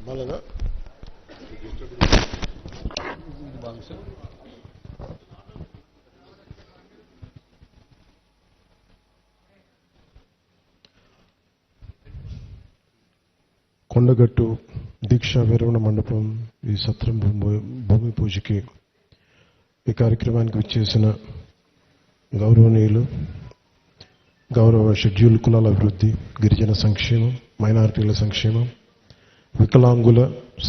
బాగా కొండగట్టు దీక్షా విరమణ మండపం ఈ సత్రం భూమి పూజకి ఈ కార్యక్రమానికి వచ్చేసిన గౌరవనీయులు గౌరవ షెడ్యూల్ కులాల అభివృద్ధి, గిరిజన సంక్షేమం, మైనారిటీల సంక్షేమం, వికలాంగుల,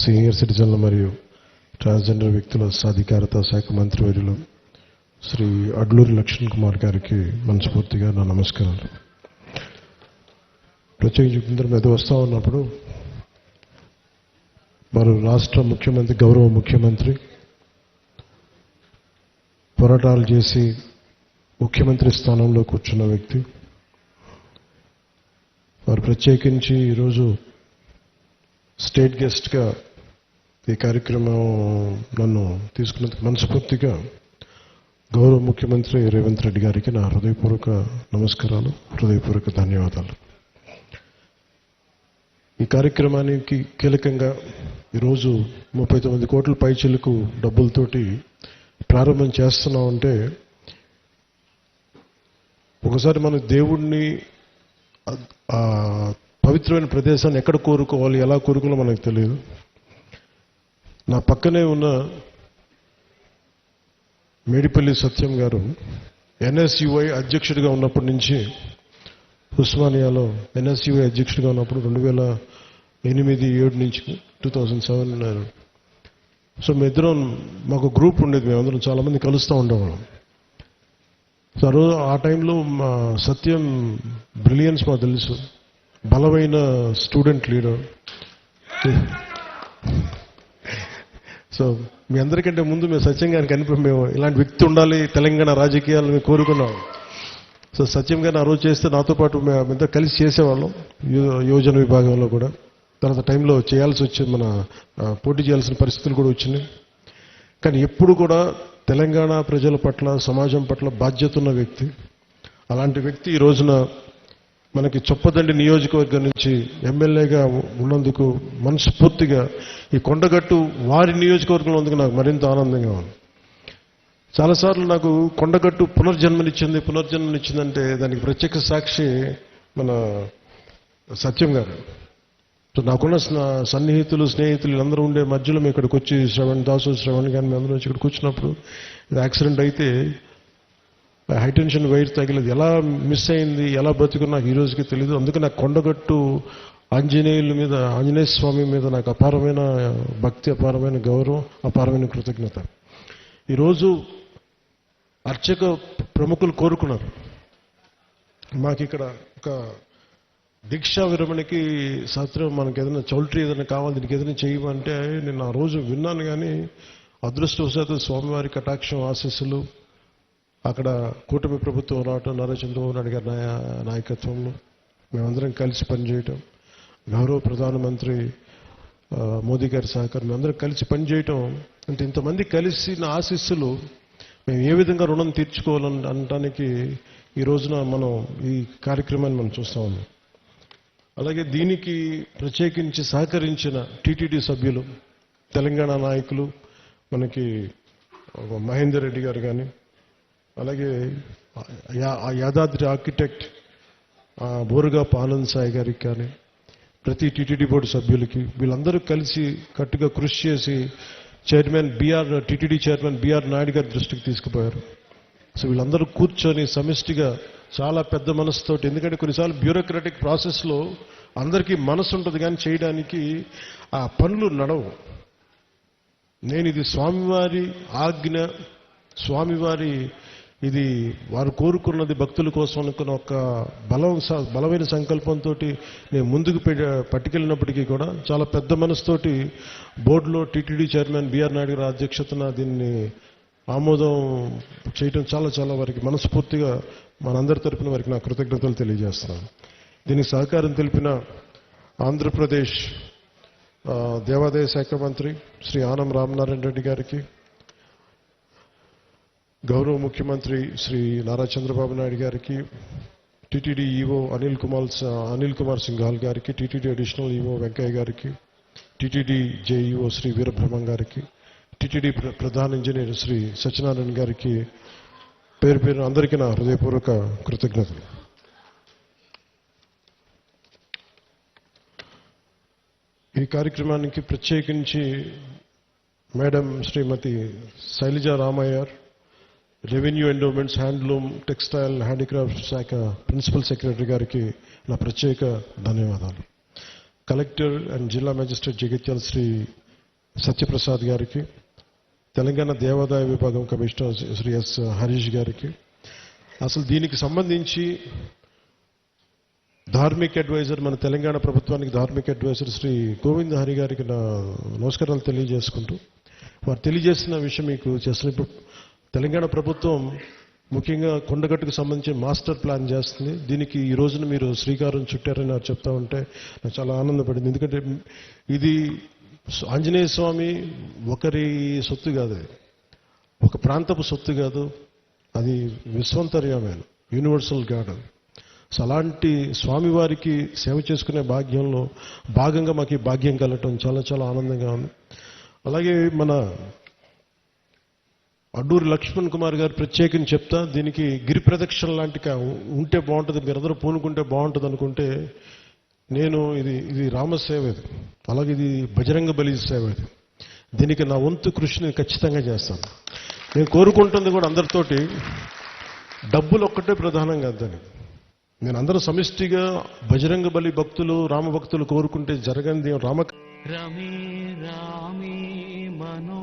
సీనియర్ సిటిజన్ల మరియు ట్రాన్స్జెండర్ వ్యక్తుల సాధికారత శాఖ మంత్రివర్యులు శ్రీ అడ్లూరి లక్ష్మణ్ కుమార్ గారికి మనస్ఫూర్తిగా నా నమస్కారాలు. ప్రత్యేకించి ఇందరి మీద వస్తూ ఉన్నప్పుడు వారు రాష్ట్ర ముఖ్యమంత్రి, గౌరవ ముఖ్యమంత్రి పోరాటాలు చేసి ముఖ్యమంత్రి స్థానంలో కూర్చున్న వ్యక్తి. వారు ప్రత్యేకించి ఈరోజు స్టేట్ గెస్ట్గా ఈ కార్యక్రమం నన్ను తీసుకున్నందుకు మనస్ఫూర్తిగా గౌరవ ముఖ్యమంత్రి రేవంత్ రెడ్డి గారికి నా హృదయపూర్వక నమస్కారాలు, హృదయపూర్వక ధన్యవాదాలు. ఈ కార్యక్రమానికి కీలకంగా ఈరోజు 39 కోట్ల పైచిలకు డబ్బులతోటి ప్రారంభం చేస్తున్నామంటే ఒకసారి మన దేవుణ్ణి పవిత్రమైన ప్రదేశాన్ని ఎక్కడ కోరుకోవాలి, ఎలా కోరుకోవాలో మనకు తెలియదు. నా పక్కనే ఉన్న మేడిపల్లి సత్యం గారు ఎన్ఎస్యుఐ అధ్యక్షుడిగా ఉన్నప్పటి నుంచి, ఉస్మానియాలో ఎన్ఎస్యుఐ అధ్యక్షుడిగా ఉన్నప్పుడు 2008-7 నుంచి 2007. సో మేమిద్దరం, మాకు గ్రూప్ ఉండేది, మేమందరం చాలామంది కలుస్తూ ఉండేవాళ్ళం. ఆ టైంలో మా సత్యం బ్రిలియన్స్ మాకు తెలుసు, బలమైన స్టూడెంట్ లీడర్. సో మీ అందరికంటే ముందు మేము సత్యం గారికి మేము ఇలాంటి వ్యక్తి ఉండాలి తెలంగాణ రాజకీయాలు మేము కోరుకున్నాం. సో సత్యం గారిని ఆ రోజు చేస్తే నాతో పాటు మేమిద్దరు కలిసి చేసేవాళ్ళం యువజన విభాగంలో కూడా. తర్వాత టైంలో చేయాల్సి వచ్చింది, మన పోటీ చేయాల్సిన పరిస్థితులు కూడా వచ్చినాయి. కానీ ఎప్పుడు కూడా తెలంగాణ ప్రజల పట్ల, సమాజం పట్ల బాధ్యత ఉన్న వ్యక్తి. అలాంటి వ్యక్తి ఈ రోజున మనకి చొప్పదండి నియోజకవర్గం నుంచి ఎమ్మెల్యేగా ఉన్నందుకు మనస్ఫూర్తిగా ఈ కొండగట్టు వారి నియోజకవర్గంలో ఉన్నందుకు నాకు మరింత ఆనందంగా ఉంది. చాలాసార్లు నాకు కొండగట్టు పునర్జన్మనిచ్చిందంటే దానికి ప్రత్యక్ష సాక్షి మన సత్యం గారు. సో నాకున్న సన్నిహితులు, స్నేహితులు వీళ్ళందరూ ఉండే మధ్యలో మేము ఇక్కడికి వచ్చి శ్రవణ్ కానీ మేము అందరూ వచ్చి ఇక్కడికి వచ్చినప్పుడు యాక్సిడెంట్ అయితే హైటెన్షన్ వైర్ తగిలేదు, ఎలా మిస్ అయింది, ఎలా బతుకున్నా నాకు ఈ రోజుకి తెలియదు. అందుకే నాకు కొండగట్టు ఆంజనేయ స్వామి మీద నాకు అపారమైన భక్తి, అపారమైన గౌరవం, అపారమైన కృతజ్ఞత. ఈరోజు అర్చక ప్రముఖులు కోరుకున్నారు, మాకు ఇక్కడ ఒక దీక్షా విరమణకి సత్రం మనకి ఏదైనా చౌల్ట్రీ ఏదైనా కావాలి, దీనికి ఏదైనా చేయమంటే నేను ఆ రోజు విన్నాను. కానీ అదృష్టవశాత్తు స్వామివారి కటాక్షం, ఆశీస్సులు, అక్కడ కూటమి ప్రభుత్వం రావటం, నారా చంద్రబాబు నాయుడు గారి నాయకత్వంలో మేమందరం కలిసి పనిచేయటం, గౌరవ ప్రధానమంత్రి మోదీ గారి సహకారం, మేమందరం కలిసి పనిచేయటం అంటే ఇంతమంది కలిసి నా ఆశీస్సులు మేము ఏ విధంగా రుణం తీర్చుకోవాలని అనటానికి ఈ రోజున మనం ఈ కార్యక్రమాన్ని మనం చూస్తా ఉన్నాం. అలాగే దీనికి ప్రత్యేకించి సహకరించిన టీటీడీ సభ్యులు, తెలంగాణ నాయకులు, మనకి మహేందర్ రెడ్డి గారు కానీ, అలాగే యాదాద్రి ఆర్కిటెక్ట్ బోరుగాపు ఆనంద్ సాయి గారికి కానీ, ప్రతి టీటీడీ బోర్డు సభ్యులకి, వీళ్ళందరూ కలిసి కట్టుగా కృషి చేసి టీటీడీ చైర్మన్ బిఆర్ నాయుడు గారి దృష్టికి తీసుకుపోయారు. సో వీళ్ళందరూ కూర్చొని సమిష్టిగా చాలా పెద్ద మనసుతోటి, ఎందుకంటే కొన్నిసార్లు బ్యూరోక్రాటిక్ ప్రాసెస్లో అందరికీ మనసు ఉంటుంది కానీ చేయడానికి ఆ పనులు నడవు. నేను ఇది స్వామివారి ఆజ్ఞ, స్వామివారి ఇది వారు కోరుకున్నది భక్తుల కోసం అనుకున్న ఒక బలమైన సంకల్పంతో నేను ముందుకు పట్టుకెళ్ళినప్పటికీ కూడా చాలా పెద్ద మనసుతోటి బోర్డులో టీటీడీ చైర్మన్ బిఆర్ నాయుడు గారి అధ్యక్షతన దీన్ని ఆమోదం చేయటం చాలా వారికి మనస్ఫూర్తిగా మనందరి తరపున వారికి నా కృతజ్ఞతలు తెలియజేస్తున్నాను. దీనికి సహకారం తెలిపిన ఆంధ్రప్రదేశ్ దేవాదాయ శాఖ మంత్రి శ్రీ ఆనం రామనారాయణ రెడ్డి గారికి, గౌరవ ముఖ్యమంత్రి శ్రీ నారా చంద్రబాబు నాయుడు గారికి, టీటీడీ ఈవో అనిల్ కుమార్ సింఘాల్ గారికి, టీటీడీ అడిషనల్ ఈవో వెంకయ్య గారికి, టీటీడీ జేఈఓ శ్రీ వీరబ్రహ్మం గారికి, టీటీడీ ప్రధాన ఇంజనీర్ శ్రీ సత్యనారాయణ గారికి పేరు పేరు అందరికీ నా హృదయపూర్వక కృతజ్ఞతలు. ఈ కార్యక్రమానికి ప్రత్యేకించి madam Shrimati Shailaja Ramaiyer, revenue endowments, handloom, textile, handicraft శాఖ ప్రిన్సిపల్ సెక్రటరీ గారికి నా ప్రత్యేక ధన్యవాదాలు. కలెక్టర్ అండ్ జిల్లా మేజిస్ట్రేట్ జగిత్యాల శ్రీ సత్యప్రసాద్ గారికి, తెలంగాణ దేవాదాయ విభాగం కమిషనర్ శ్రీ ఎస్ హరీష్ గారికి, అసలు దీనికి సంబంధించి ధార్మిక్ అడ్వైజర్, మన తెలంగాణ ప్రభుత్వానికి ధార్మిక్ అడ్వైజర్ శ్రీ గోవింద్ హరి గారికి నా నమస్కారాలు తెలియజేసుకుంటూ, వారు తెలియజేసిన విషయం మీకు చేస్తున్నప్పుడు తెలంగాణ ప్రభుత్వం ముఖ్యంగా కొండగట్టుకు సంబంధించి మాస్టర్ ప్లాన్ చేస్తుంది. దీనికి ఈ రోజున మీరు శ్రీకారం చుట్టారని నాకు చెప్తా ఉంటే నాకు చాలా ఆనందపడింది. ఎందుకంటే ఇది ఆంజనేయ స్వామి ఒకరి సొత్తు కాదు, ఒక ప్రాంతపు సొత్తు కాదు, అది విశ్వంతర్యమైన యూనివర్సల్ గాడ్. సో అలాంటి స్వామివారికి సేవ చేసుకునే భాగ్యంలో భాగంగా మాకు ఈ భాగ్యం కలగటం చాలా చాలా ఆనందంగా ఉంది. అలాగే మన అడ్డూరి లక్ష్మణ్ కుమార్ గారు ప్రత్యేకించి చెప్తా, దీనికి గిరి ప్రదక్షిణ లాంటి ఉంటే బాగుంటుంది, మీరందరూ పూనుకుంటే బాగుంటుంది అనుకుంటే, నేను ఇది రామసేవ, ఇది అలాగే ఇది బజరంగ బలి సేవ, ఇది దీనికి నా వంతు కృషిని ఖచ్చితంగా చేస్తాను. నేను కోరుకుంటుంది కూడా అందరితోటి డబ్బులు ఒక్కటే ప్రధానం కాదని, నేను అందరూ సమిష్టిగా బజరంగ బలి భక్తులు, రామ భక్తులు కోరుకుంటే జరగనిది రమే రామే మనో